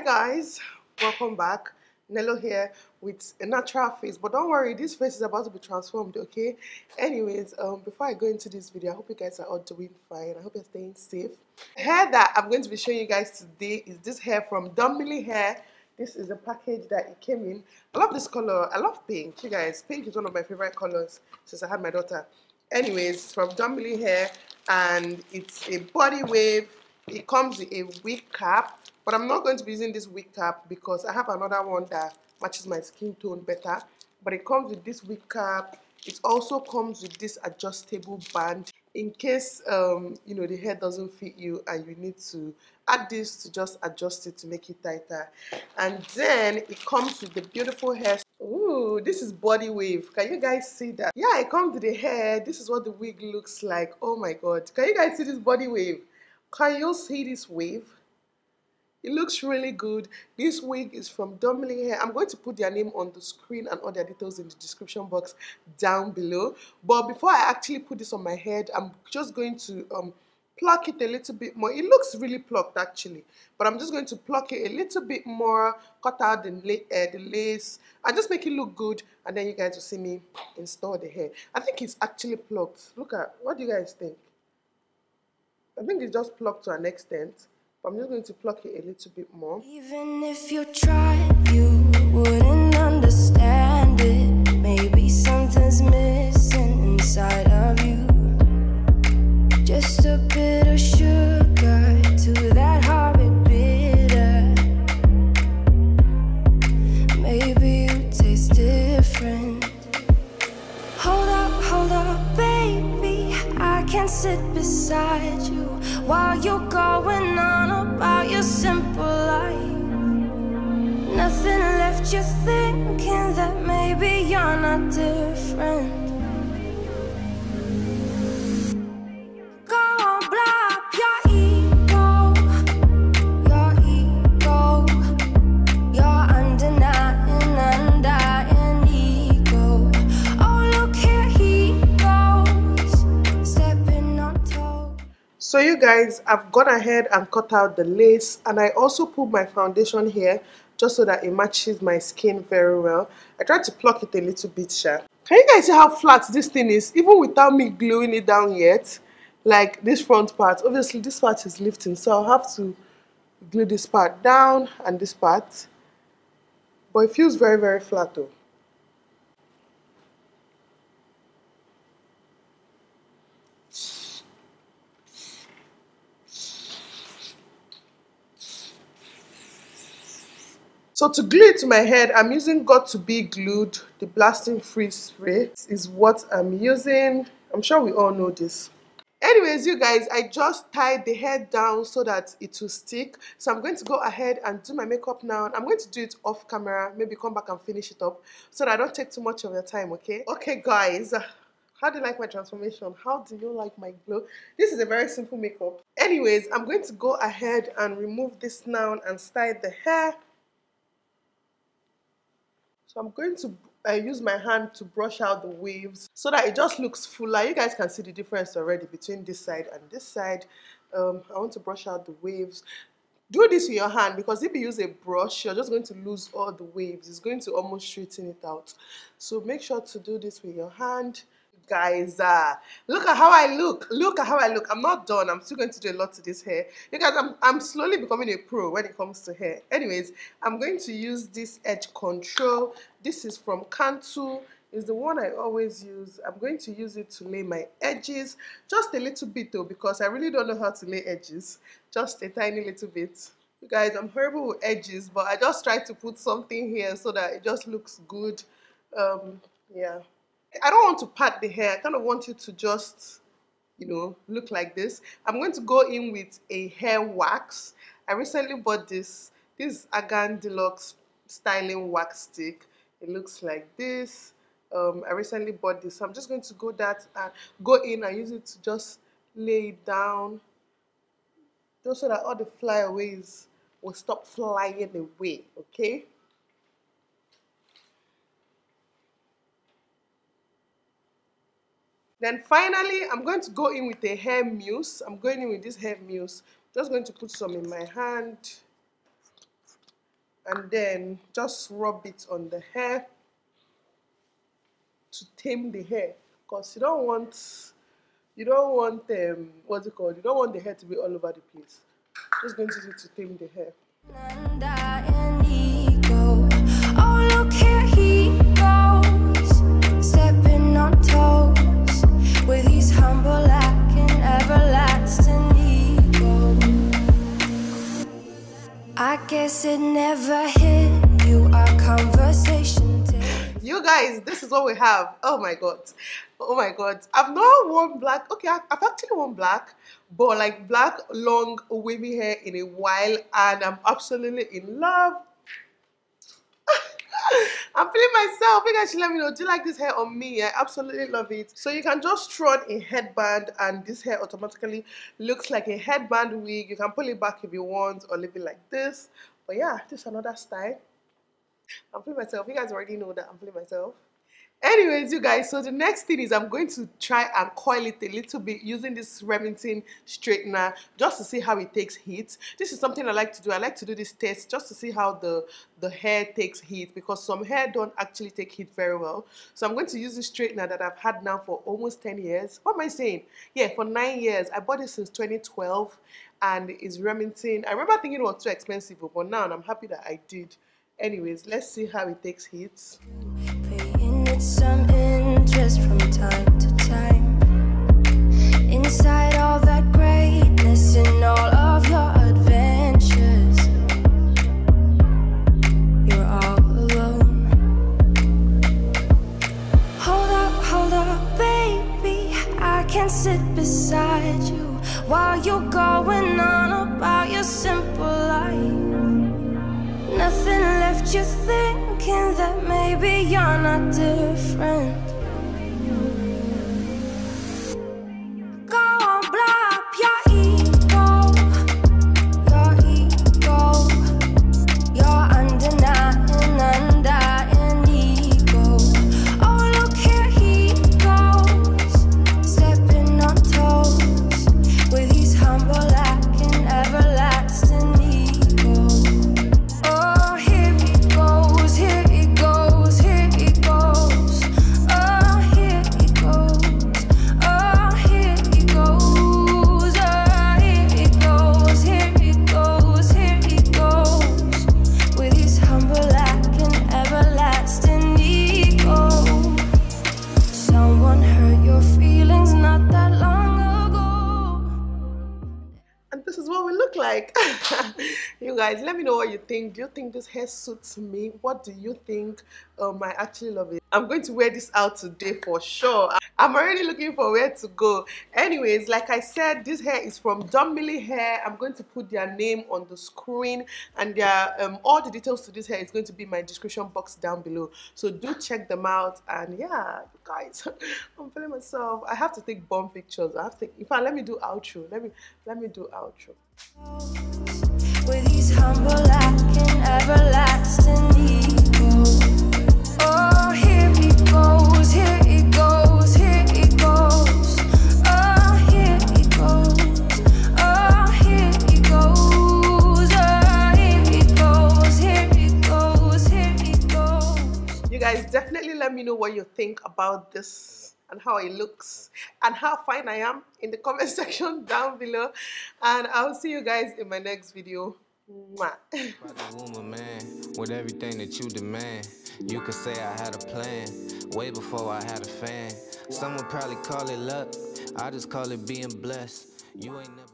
Guys, welcome back. Nello here with a natural face, but don't worry, this face is about to be transformed, okay? Anyways, before I go into this video, I hope you guys are all doing fine. I hope you're staying safe. The hair that I'm going to be showing you guys today is this hair from Donmily Hair. This is the package that it came in. I love this color. I love pink. You guys, pink is one of my favorite colors since I had my daughter. Anyways, it's from Donmily Hair and it's a body wave. It comes with a wig cap, but I'm not going to be using this wig cap because I have another one that matches my skin tone better. But it comes with this wig cap. It also comes with this adjustable band in case you know, the hair doesn't fit you and you need to add this to just adjust it to make it tighter. And then it comes with the beautiful hair. Ooh, this is body wave. Can you guys see that? Yeah, it comes with the hair. This is what the wig looks like. Oh my god, can you guys see this body wave? Can you see this wave? It looks really good. This wig is from Donmily Hair. I'm going to put their name on the screen and all their details in the description box down below. But before I actually put this on my head, I'm just going to pluck it a little bit more. It looks really plucked actually, but I'm just going to pluck it a little bit more, cut out the lace, and just make it look good. And then you guys will see me install the hair. I think it's actually plucked. Look at, what do you guys think? I think it's just plucked to an extent, but I'm just going to pluck it a little bit more. Even if you tried, you wouldn't understand it. Maybe something's missing inside of you. Just a bit of sugar to that horrid bitter. Maybe you taste different. Hold up, baby. I can sit beside you while you're going on about your simple life. Nothing left you thinking that maybe you're not different. Go on, blow up your ego, your undying ego. Oh, look here he goes, stepping on toes. So you guys, I've gone ahead and cut out the lace, and I also put my foundation here just so that it matches my skin very well. I tried to pluck it a little bit sharp. Can you guys see how flat this thing is, even without me gluing it down yet? Like this front part, obviously this part is lifting, so I'll have to glue this part down and this part, but it feels very, very flat though. So to glue it to my head, I'm using Got to Be Glued. The blasting free spray is what I'm using. I'm sure we all know this. Anyways, you guys, I just tied the hair down so that it will stick. So I'm going to go ahead and do my makeup now. I'm going to do it off camera, maybe come back and finish it up so that I don't take too much of your time, okay? Okay, guys. How do you like my transformation? How do you like my glow? This is a very simple makeup. Anyways, I'm going to go ahead and remove this now and style the hair. So I'm going to use my hand to brush out the waves so that it just looks fuller. You guys can see the difference already between this side and this side. I want to brush out the waves. Do this with your hand, because if you use a brush, you're just going to lose all the waves. It's going to almost straighten it out. So make sure to do this with your hand. Guys, look at how I look. Look at how I look. I'm not done. I'm still going to do a lot to this hair. You guys, I'm slowly becoming a pro when it comes to hair. Anyways, I'm going to use this edge control. This is from Cantu. It's the one I always use. I'm going to use it to lay my edges. Just a little bit though, because I really don't know how to lay edges. Just a tiny little bit. You guys, I'm horrible with edges, but I just try to put something here so that it just looks good. Yeah. I don't want to pat the hair. I kind of want you to just, you know, look like this. I'm going to go in with a hair wax. I recently bought this. This is Agan Deluxe Styling Wax Stick. It looks like this. I recently bought this. So I'm just going to go in and use it to just lay it down, just so that all the flyaways will stop flying away, okay? Then finally, I'm going to go in with a hair mousse. I'm going in with this hair mousse. Just going to put some in my hand. and then just rub it on the hair to tame the hair, because you don't want what's it called, you don't want the hair to be all over the place. Just going to use it to tame the hair. Oh, look here he goes, stepping on toes with his humble lack and everlasting ego. I guess it never hit you, our conversation. You guys, this is what we have. Oh my god, oh my god. I've not worn black. Okay, I've actually worn black, but like black long wavy hair in a while, and I'm absolutely in love. I'm feeling myself. You guys should let me know, do you like this hair on me? I absolutely love it. So you can just throw on a headband and this hair automatically looks like a headband wig. You can pull it back if you want or leave it like this. But yeah, this is another style. I'm feeling myself. You guys already know that I'm feeling myself. Anyways, you guys, so the next thing is I'm going to try and coil it a little bit using this Remington straightener just to see how it takes heat. This is something I like to do. I like to do this test just to see how the hair takes heat, because some hair don't actually take heat very well. So I'm going to use this straightener that I've had now for almost 10 years. What am I saying? Yeah, for 9 years. I bought it since 2012 and it's Remington. I remember thinking it was too expensive, but now I'm happy that I did. Anyways, let's see how it takes heat. Paying it some interest from time to time. Inside all that greatness and all of your adventures, you're all alone. Hold up, baby, I can sit beside you while you're going on about your simple life. Nothing left you thinking that maybe you're not different. Go on, blow up your ego, your undying ego. Oh, look here he goes, stepping on toes with his humble lack and everlasting ego. Like you guys, let me know what you think. Do you think this hair suits me? What do you think? I actually love it. I'm going to wear this out today for sure. I'm already looking for where to go. Anyways, like I said, this hair is from Donmily Hair. I'm going to put their name on the screen, and their all the details to this hair is going to be in my description box down below, so do check them out. And yeah, guys, I'm feeling myself. I have to take bomb pictures. I have to take, in fact, let me do outro. Let me do outro. With his humble lack and everlasting ego. Oh, here he goes, here he goes, here he goes. Oh, here he goes, oh, here he goes, oh, here he goes, here he goes, here he goes. You guys definitely let me know what you think about this and how it looks and how fine I am in the comment section down below, and I'll see you guys in my next video. Mwah. Woman, man, with everything that you demand, you could say I had a plan way before I had a fan. Some would probably call it luck, I just call it being blessed. You ain't never